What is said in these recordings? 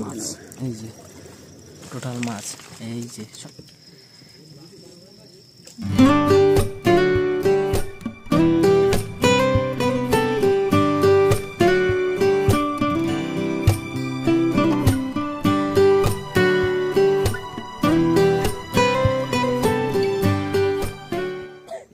মাছ, এই যে টোটাল মাছ, এই যে সব।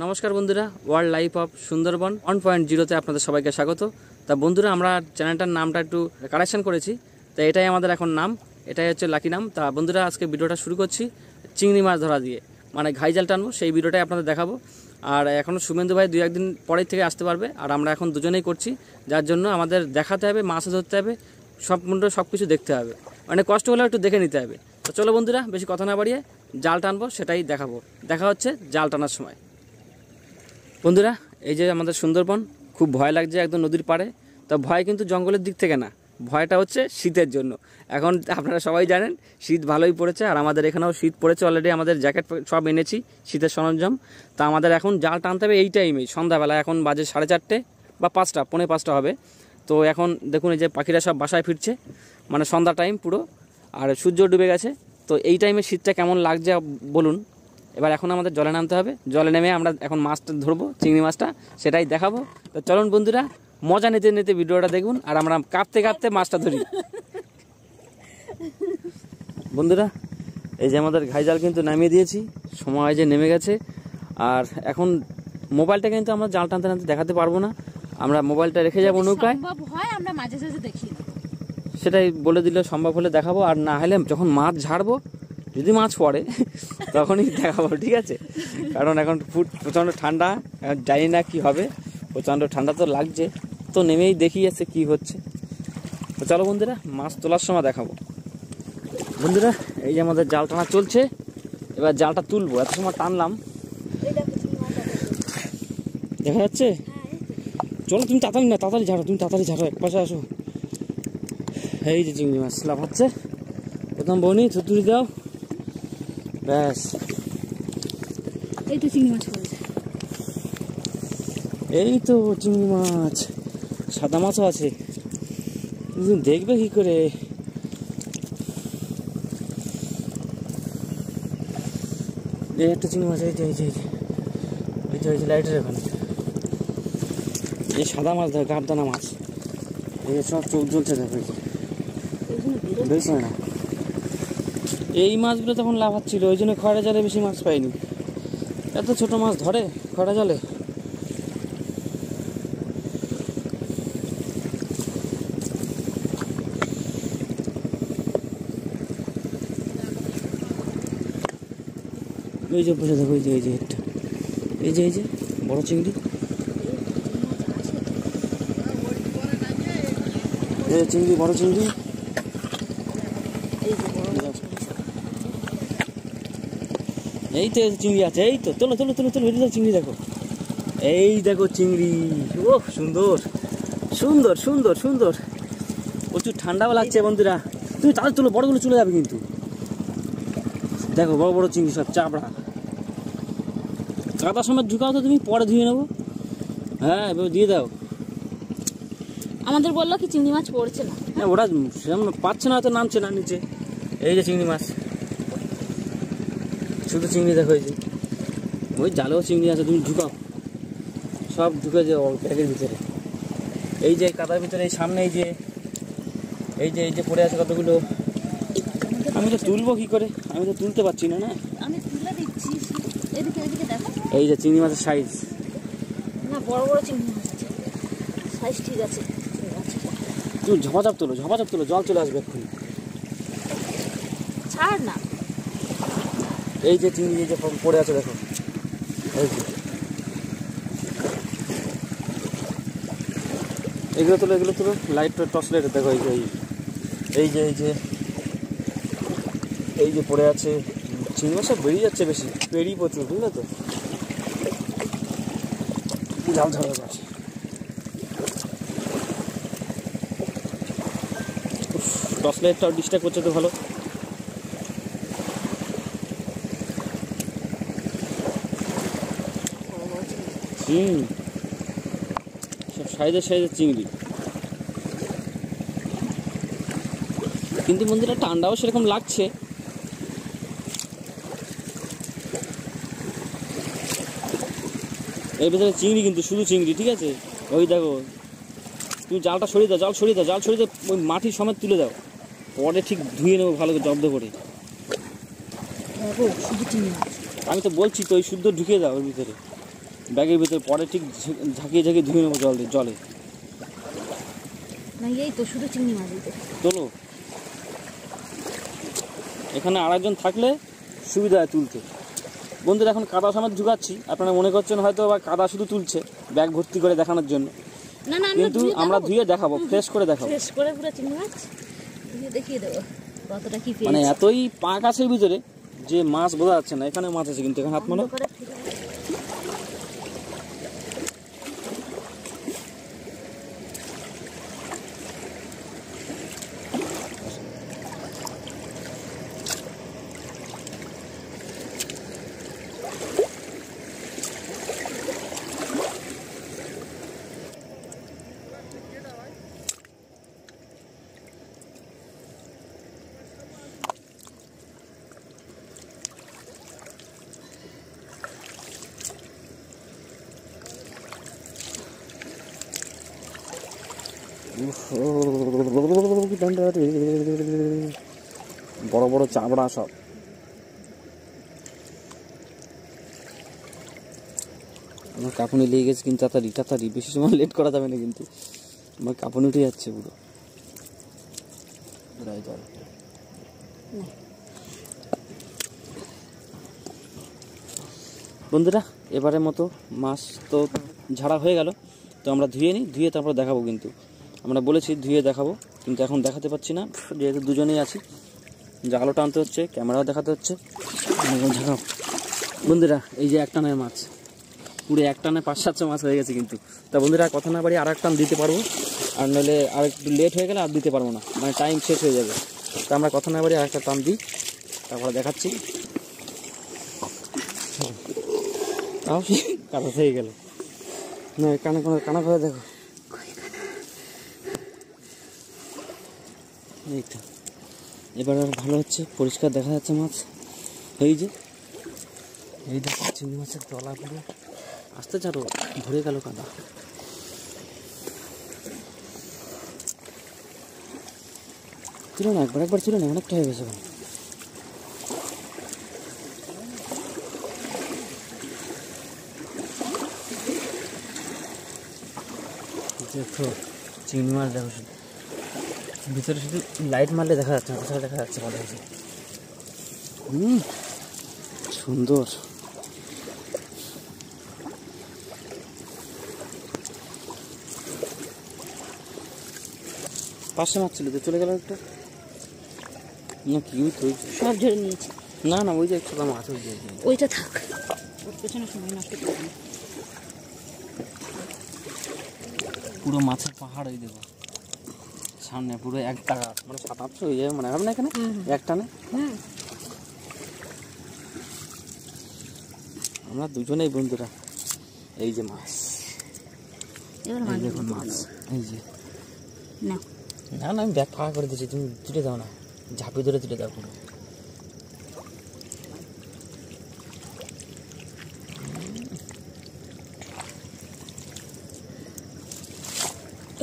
নমস্কার বন্ধুরা, ওয়ার্ল্ড লাইফ অফ সুন্দরবন 1.0-তে আপনাদের সবাইকে স্বাগত। তা বন্ধুরা, আমরা চ্যানেলটার নামটা একটু কারেকশন করেছি, তা এটাই আমাদের এখন নাম, এটাই হচ্ছে লাকি নাম। তা বন্ধুরা, আজকে ভিডিওটা শুরু করছি চিংড়ি মাছ ধরা দিয়ে, মানে ঘাইজাল টানবো, সেই ভিডিওটাই আপনাদের দেখাবো। আর এখনও শুভেন্দু ভাই 2-1 দিন পরের থেকে আসতে পারবে, আর আমরা এখন দুজনেই করছি, যার জন্য আমাদের দেখাতে হবে, মাছও ধরতে হবে, সব কিছু দেখতে হবে, মানে কষ্ট হলেও একটু দেখে নিতে হবে। তো চলো বন্ধুরা, বেশি কথা না বাড়িয়ে জাল টানবো, সেটাই দেখাবো। দেখা হচ্ছে জাল টানার সময়। বন্ধুরা, এই যে আমাদের সুন্দরবন, খুব ভয় লাগছে একদম নদীর পাড়ে। তো ভয় কিন্তু জঙ্গলের দিক থেকে না, ভয়টা হচ্ছে শীতের জন্য। এখন আপনারা সবাই জানেন শীত ভালোই পড়েছে, আর আমাদের এখানেও শীত পড়েছে অলরেডি। আমাদের জ্যাকেট সব এনেছি, শীতের সরঞ্জাম। তা আমাদের এখন জাল টানতে হবে এই টাইমেই, সন্ধ্যাবেলা। এখন বাজে 4:30 বা 5টা, 4:45 হবে। তো এখন দেখুন, এই যে পাখিরা সব বাসায় ফিরছে, মানে সন্ধ্যা টাইম পুরো, আর সূর্য ডুবে গেছে। তো এই টাইমে শীতটা কেমন লাগছে বলুন। এবার এখন আমাদের জলে নামতে হবে, জলে নেমে আমরা এখন মাছটা ধরবো, চিংড়ি মাছটা, সেটাই দেখাবো। তো চলুন বন্ধুরা, মজা নিতে নিতে ভিডিওটা দেখুন, আর আমরা কাঁপতে কাঁপতে মাছটা ধরি। বন্ধুরা, এই যে আমাদের ঘাইজাল কিন্তু নামিয়ে দিয়েছি, সময় যে নেমে গেছে। আর এখন মোবাইলটা কিন্তু আমরা জাল টানতে টানতে দেখাতে পারবো না, আমরা মোবাইলটা রেখে যাবো নৌকায়। সেটাই বলে দিলে সম্ভব হলে দেখাবো, আর না হলে যখন মাছ ঝাড়বো, যদি মাছ পড়ে তখনই দেখাবো, ঠিক আছে? কারণ এখন প্রচণ্ড ঠান্ডা, এখন জানি না কি হবে, প্রচণ্ড ঠান্ডা তো লাগছে। তো নেমেই দেখি আছে কি হচ্ছে। তো চলো বন্ধুরা, মাছ তোলার সময় দেখাবো। বন্ধুরা, এই যে আমাদের জাল টানা চলছে, এবার জালটা তুলবো। এত সময় টানলাম, দেখা যাচ্ছে? চলো তুমি তাড়াতাড়ি ঝাড়ো, তুমি তাড়াতাড়ি ঝাড়ো, এক পাশে আসো। এই যে চিংড়ি মাছ লাভ হচ্ছে, প্রথম বনি থুতুরি দাও, ব্যাস। এই তো চিংড়ি মাছ পড়েছে, এই তো চিংড়ি মাছ, সাদা মাছও আছে, দেখবে কি করে? এই একটা চিংড়ি মাছ, এই যে লাইটের ওখানে, এই সাদা মাছ ধর, গাবদানা মাছ, এই সব চোখ জ্বলছে, দেখো বেশ হয় না। এই মাছগুলো তখন লাভ হচ্ছিল, ওই জন্য খয়রা জালে বেশি মাছ পাইনি। এত ছোট মাছ ধরে খয়রা জালে। এই যে বসে দেখো, এই যে একটা, এই যে বড় চিংড়ি, চিংড়ি, বড় চিংড়ি। এই তো চিংড়ি আছে, এই তো তোলো, চিংড়ি দেখো, এই দেখো চিংড়ি। ও সুন্দর সুন্দর সুন্দর সুন্দর, প্রচুর ঠান্ডাও লাগছে বন্ধুরা। তুমি তাহলে তোলো, বড়গুলো চলে যাবে কিন্তু। দেখো বড় বড় চিংড়ি, সব চাপড়া। কাদার সময় ঢুকাও তো তুমি, পরে ধুয়ে নেবো। হ্যাঁ, এবার দিয়ে দাও। আমাদের বললো কি চিংড়ি মাছ পড়ছে না, হ্যাঁ ওরা সেরকম পাচ্ছে না, হয়তো নামছে না নিচে। এই যে চিংড়ি মাছ, শুধু চিংড়ি দেখো, এই যে ওই জালেও চিংড়ি আছে, তুমি ঢুকাও, সব ঢুকে যে ব্যাগের ভিতরে। এই যে কাদার ভিতরে, এই সামনে এই যে পড়ে আছে কতগুলো। আমি তো তুলবো কি করে, আমি তো তুলতে পারছি না। আমি তুলে দিচ্ছি, এদিকে দেখো। এই যে চিংড়ি মাছের সাইজ, না বড় চিংড়ি মাছ আছে, সাইজ ঠিক আছে। তুমি ঝপাঝপ তোলো, জল চলে আসবে এক্ষুনি, ছাড় না। এই যে চিংড়ি, এই যে পড়ে আছে দেখো, এই যে এগুলো তোলো, লাইট টর্চ লাইট দেখো, এই যে পড়ে আছে চিংড়ি মাছ, সব বেরিয়ে যাচ্ছে, বেশি বেরিয়ে প্রচুর, বুঝলে তো? জাল ঝাড়া আছে, টর্চ লাইটটাও ডিস্টার্ব করছে তো ভালো। সব সাইজের চিংড়ি। কিন্তু বন্ধুরা ঠান্ডাও সেরকম লাগছে। এর ভিতরে চিংড়ি, কিন্তু শুধু চিংড়ি, ঠিক আছে? ওই দেখো, তুমি জালটা সরিয়ে দাও, জাল সরিয়ে ওই মাটি সমেত তুলে দাও, পরে ঠিক ধুয়ে নেবো ভালো করে জব্দ করে। আমি তো বলছি তো, ওই শুদ্ধ ঢুকিয়ে দাও ওর ভিতরে, ব্যাগের ভিতরে, পরে ঠিক ঝাঁকিয়ে ধুয়ে নেবো জলে। না এই তো শুধু চিংড়ি মাছ তোলো। এখানে আরেকজন থাকলে সুবিধা হয় তুলতে। বন্ধুরা এখন কাদা সমেত ঢুকাচ্ছি, আপনারা মনে করছেন হয়তো বা কাদা শুধু তুলছে ব্যাগ ভর্তি করে দেখানোর জন্য, কিন্তু আমরা ধুয়ে দেখাবো, ফ্রেশ করে দেখাবো, ফ্রেশ করে পুরো চিংড়ি মাছ ধুয়ে দেখিয়ে দেবো কতটা কি পেয়েছি। মানে এতই পাক আছে ভিতরে যে মাছ বোঝা যাচ্ছে না। এখানে মাছ আছে কিন্তু, এখানে হাত মনে বড় বড় চাবড়া সব। আমার কাঁপুনি লেগে গেছে কিন্তু, তাড়াতাড়ি বেশি সময় লেট করা যাবে না কিন্তু, আমার কাঁপুনি উঠে যাচ্ছে পুরো। বন্ধুরা এবারের মতো মাছ তো ঝাড়া হয়ে গেল, তো আমরা ধুয়ে নিই, ধুয়ে তারপর দেখাবো। কিন্তু আমরা বলেছি ধুয়ে দেখাবো, কিন্তু এখন দেখাতে পারছি না যেহেতু দুজনেই আছি। জালও টানতে হচ্ছে, ক্যামেরাও দেখাতে হচ্ছে। ঝাঁকাও বন্ধুরা, এই যে এক টানের মাছ, পুরো এক টানে 500-700 মাছ হয়ে গেছে কিন্তু। তা বন্ধুরা কথা না বাড়ি আর এক টান দিতে পারবো, আর নইলে আর একটু লেট হয়ে গেলে আর দিতে পারবো না, মানে টাইম শেষ হয়ে যাবে। তা আমরা কথা না বাড়ি আর একটা টান দিই, তারপরে দেখাচ্ছি। তাও কাটা হয়ে গেল না, কানা করে দেখো। এইটা এবার আর ভালো হচ্ছে, পরিষ্কার দেখা যাচ্ছে মাছ। এই যে এই দেখো চিংড়ি মাছের তলা পুরো আস্তে ছাড়ো, ভরে গেল কাদা। ছিল না, একবার ছিল না, অনেকটা হয়ে গেছে। দেখো চিংড়ি মাছ, দেখো শুধু ভিতরে শুধু লাইট মারলে দেখা যাচ্ছে না, কোথাও দেখা যাচ্ছে ভালো হয়েছে। সুন্দর। পাশে মাছ ছিল তো, চলে গেল একটা না কি, ওই তো সব ঝরে নিয়েছি। না ওই যে একটা মাছ, ওই যে ওইটা থাক, ওর পেছনে সময় নষ্ট করবো না। পুরো মাছের পাহাড়, ওই দেখো সামনে পুরো এক টাকা, মানে 700-800 হয়ে যাবে মনে হবে না এখানে এক টানে। আমরা দুজনেই বন্ধুরা। এই যে মাছ, এই দেখুন মাছ, এই যে না আমি ব্যাগ ফাঁকা করে দিচ্ছি, তুমি তুলে দাও না, ঝাঁপি ধরে তুলে দাও পুরো।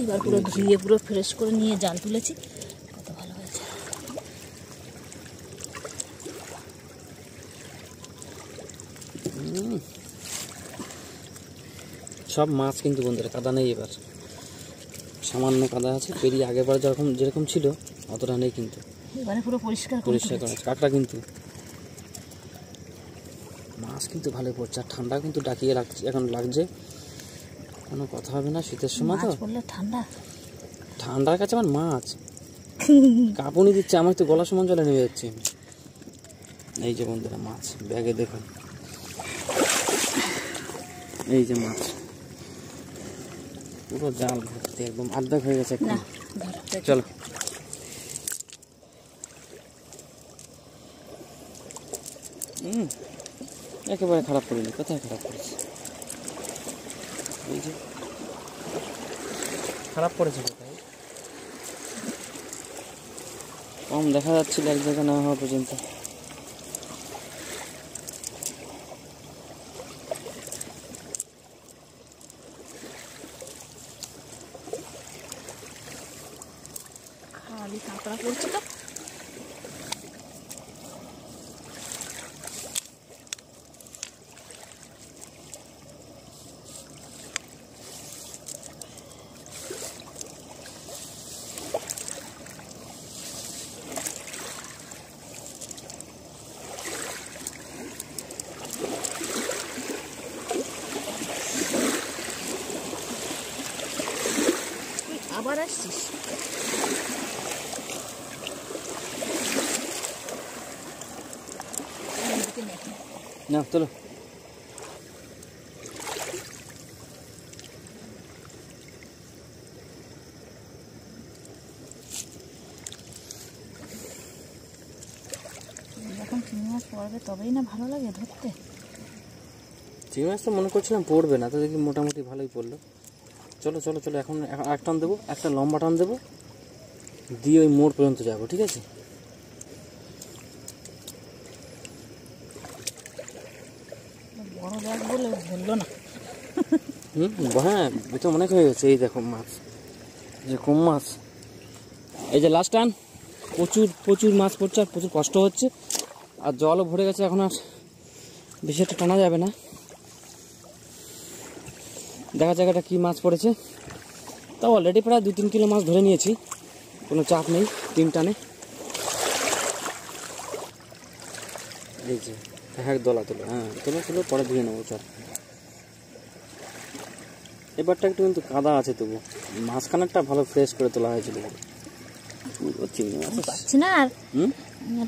এবার পুরো ধুয়ে পুরো ফ্রেশ করে নিয়ে জাল তুলেছি, কত ভালো হয়েছে। সব মাছ কিন্তু বন্ধুরা, কাদা নেই এবার, সামান্য কাদা আছে, পেরিয়ে আগেরবার যেরকম ছিল অতটা নেই কিন্তু, এবারে পুরো পরিষ্কার করা আছে। কাঁকড়া কিন্তু, মাছ কিন্তু ভালো পড়ছে, আর ঠান্ডা কিন্তু ডাকিয়ে এখন লাগছে, কোনো কথা হবে না। শীতের সময় তো ঠান্ডার কাছে আমার মাছ কাঁপুনি দিচ্ছে, আমার তো গলা সমান জলে নেমে যাচ্ছে। এই যে বন্ধুরা মাছ ব্যাগে দেখুন, এই যে মাছ পুরো জাল ভর্তি, একদম আর্ধেক হয়ে গেছে। চলো একেবারে খারাপ করিনি, কোথায় খারাপ করেছে, এই যে খারাপ করেছে কোথায়। কম দেখা যাচ্ছিল এক জায়গায় না হওয়া পর্যন্ত। খালি কাঁকড়া পড়ছে তো। আবার আসছিস? না চলো। যখন চিংড়ি মাছ পড়বে তবেই না ভালো লাগে ধরতে। চিংড়ি মাছ তো মনে করছিলাম পড়বে না, তো দেখি মোটামুটি ভালোই পড়লো। চলো চলো চলো, এখন এক টান দেবো, একটা লম্বা টান দেবো, দিয়ে ওই মোড় পর্যন্ত যাবো, ঠিক আছে? বড় ব্যাগ বলে ধরলো না। হ্যাঁ এ তো অনেক হয়ে গেছে। এই দেখো মাছ, যে কম মাছ। এই যে লাস্ট টান, প্রচুর প্রচুর মাছ পড়ছে আর প্রচুর কষ্ট হচ্ছে, আর জলও ভরে গেছে, এখন আর বেশি একটা টানা যাবে না। দেখা যাক এটা কী মাছ পড়েছে। তাও অলরেডি প্রায় 2-3 কিলো মাছ ধরে নিয়েছি, কোনো চাপ নেই 3 টানে। এই যে এক দলা তোলো, হ্যাঁ তোলো তোলো, পরে ধুয়ে নেবো। চল, এবারটা একটু কিন্তু কাদা আছে, তবু মাঝখানেরটা ভালো ফ্রেশ করে তোলা হয়েছিল। পুরো চিংড়ি মাছ পাচ্ছি না আর।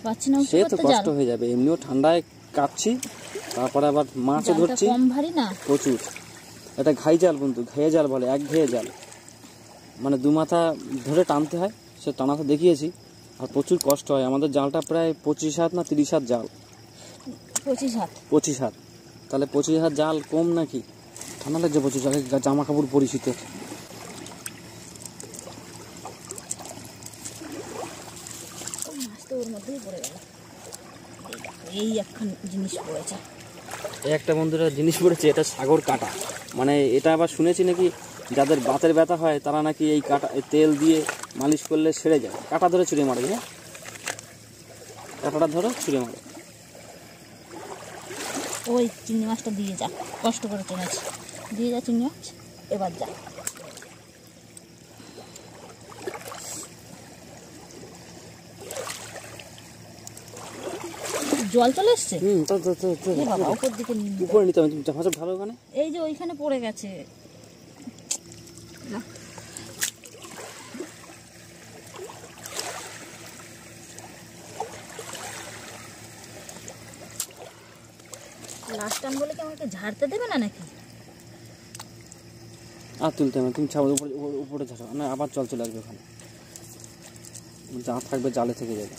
পাচ্ছি না, সে তো কষ্ট হয়ে যাবে, এমনিও ঠান্ডায় কাটছি, তারপরে আবার মাছও ধরছি কম ভারী না প্রচুর। এটা ঘাই জাল বন্ধু, ঘেয়ে জাল বলে, এক ঘেয়ে জাল, মানে 2 মাথা ধরে টানতে হয়, সে টানাতে দেখিয়েছি। আর প্রচুর কষ্ট হয়। আমাদের জালটা প্রায় 25 হাত না 30 হাত জাল। 25 হাত। তাহলে 25 হাত জাল কম নাকি? ঠান্ডা লাগছে প্রচুর, জামা কাপড় পরিচিত। মাছ তো ওর মধ্যেই পড়ে গেল। এই একখান জিনিস পড়েছে। একটা বন্ধুরা জিনিস পড়েছে, এটা সাগর কাটা। মানে এটা আবার শুনেছি নাকি যাদের বাতের ব্যথা হয় তারা নাকি এই কাটা তেল দিয়ে মালিশ করলে সেরে যায়। কাটা ধরে ছুঁড়ে মারে, হ্যাঁ কাটাটা ধরে ছুঁড়ে মারে। ওই চিংড়ি মাছটা দিয়ে যা, কষ্ট করে টেনেছি, দিয়ে যা চিংড়ি মাছ, এবার যা। জল চলে এসছে। বাবা উপর দিকে উপরে নিতে হবে, ভালো ওখানে। এই যে ওইখানে পড়ে গেছে। লাস্ট টাইম বলে কি আমাকে ঝাড়তে দেবে না নাকি? আর তুলতে হবে, তুমি ছাড়ো, উপরে ছাড়ো না, আবার জল চলে আসবে ওখানে, যা থাকবে জালে থেকে যাবে।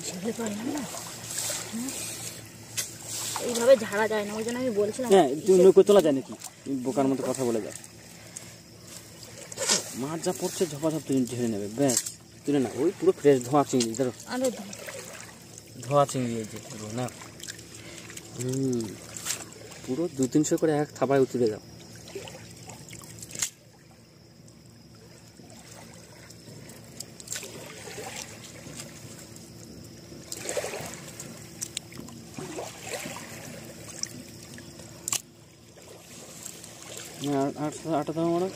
ঝেড়ে পারি না, এইভাবে ঝাড়া যায় না, ওই জন্য আমি বলছিলাম। হ্যাঁ তুমি নৌকো তোলা যায় নাকি? তুমি বোকার মতো কথা বলে যাও। মাছ যা পড়ছে ঝপাঝপ তুমি ঝেড়ে নেবে, ব্যাস তুলে না। ওই পুরো ফ্রেশ ধোয়া চিংড়ি, ধরো ধোয়া চিংড়ি, এই যে পুরো না। পুরো 200-300 করে এক থাবায় উতুরে দাও। আটা দাও মানে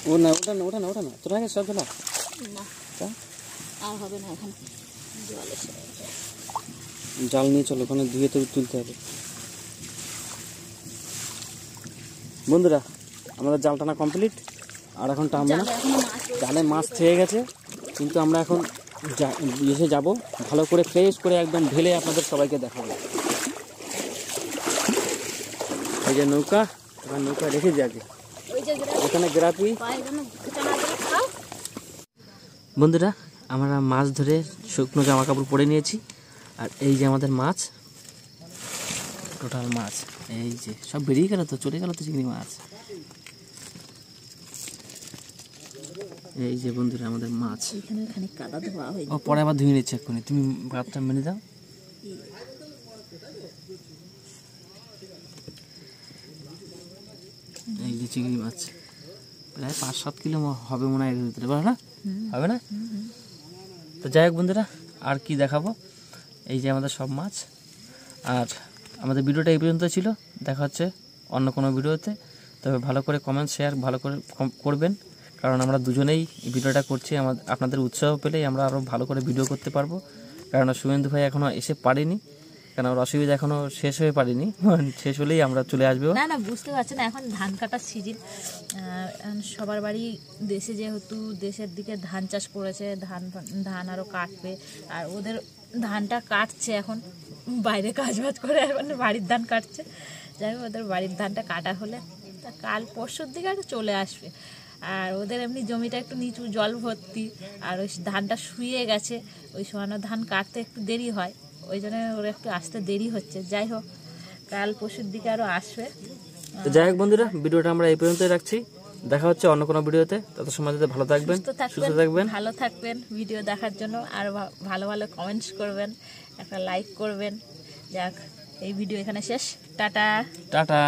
ও না, ওটা না, ওটা না, ওটা না, তোর আগে সব ফেলা না, আর হবে না, এখন জল এসে জাল নিয়ে চলো, ওখানে ধুয়ে তো তুলতে হবে। বন্ধুরা আমাদের জাল টানা কমপ্লিট, আর এখন টানবো না। জালে মাছ থেকে গেছে, কিন্তু আমরা এখন এসে যাব, ভালো করে ফ্রেশ করে একদম ঢেলে আপনাদের সবাইকে দেখাবো। এই যে নৌকা, এবার নৌকা রেখে যাবে এখানে গ্রাপি। বন্ধুরা আমরা মাছ ধরে শুকনো জামা কাপড় পরে নিয়েছি, আর এই যে আমাদের মাছ, টোটাল মাছ এই যে সব বেরিয়ে গেল, তো চলে গেল তো চিংড়ি মাছ। এই যে বন্ধুরা আমাদের মাছ, এখানে খানিক কাদা ধোয়া হয়ে ও পরে আবার ধুয়ে নিচ্ছে এক্ষুনি। তুমি ভাতটা মেনে দাও। এই যে চিংড়ি মাছ প্রায় 5-7 কিলো হবে মনে হয় এর ভিতরে, বলো না? হবে না? তো যাই হোক বন্ধুরা, আর কি দেখাবো, এই যে আমাদের সব মাছ। আর আমাদের ভিডিওটা এই পর্যন্ত ছিল, দেখা হচ্ছে অন্য কোনো ভিডিওতে। তবে ভালো করে কমেন্ট শেয়ার ভালো করে করবেন, কারণ আমরা দুজনেই এই ভিডিওটা করছি। আপনাদের উৎসাহ পেলেই আমরা আরও ভালো করে ভিডিও করতে পারবো। কারণ শুভেন্দু ভাই এখনও এসে পারেনি, কারণ ওর অসুবিধা এখনও শেষ হয়ে পারেনি, শেষ হলেই আমরা চলে আসবো। না না, বুঝতে পারছেন, এখন ধান কাটার সিজন। সবার বাড়ি দেশে, যেহেতু দেশের দিকে ধান চাষ করেছে, ধান আরও কাটবে। আর ওদের ধানটা কাটছে এখন, বাইরে কাজবাজ করে এখন বাড়ির ধান কাটছে। যাই হোক, ওদের বাড়ির ধানটা কাটা হলে তা কাল পরশুর দিকে আর চলে আসবে। আর ওদের এমনি জমিটা একটু নিচু, জল ভর্তি, আর ওই ধানটা শুয়ে গেছে, ওই শোয়ানো ধান কাটতে একটু দেরি হয়, ওই জন্য ওরা একটু আসতে দেরি হচ্ছে। যাই হোক, কাল পরশুর দিকে আরও আসবে। তো যাই হোক বন্ধুরা, ভিডিওটা আমরা এই পর্যন্তই রাখছি। দেখা হচ্ছে অন্য কোনো ভিডিওতে। তত সময় ভালো থাকবেন, সুস্থ থাকবেন, ভালো থাকবেন। ভিডিও দেখার জন্য আর ভালো ভালো কমেন্টস করবেন, একটা লাইক করবেন। যাক, এই ভিডিও এখানে শেষ। Tata tata.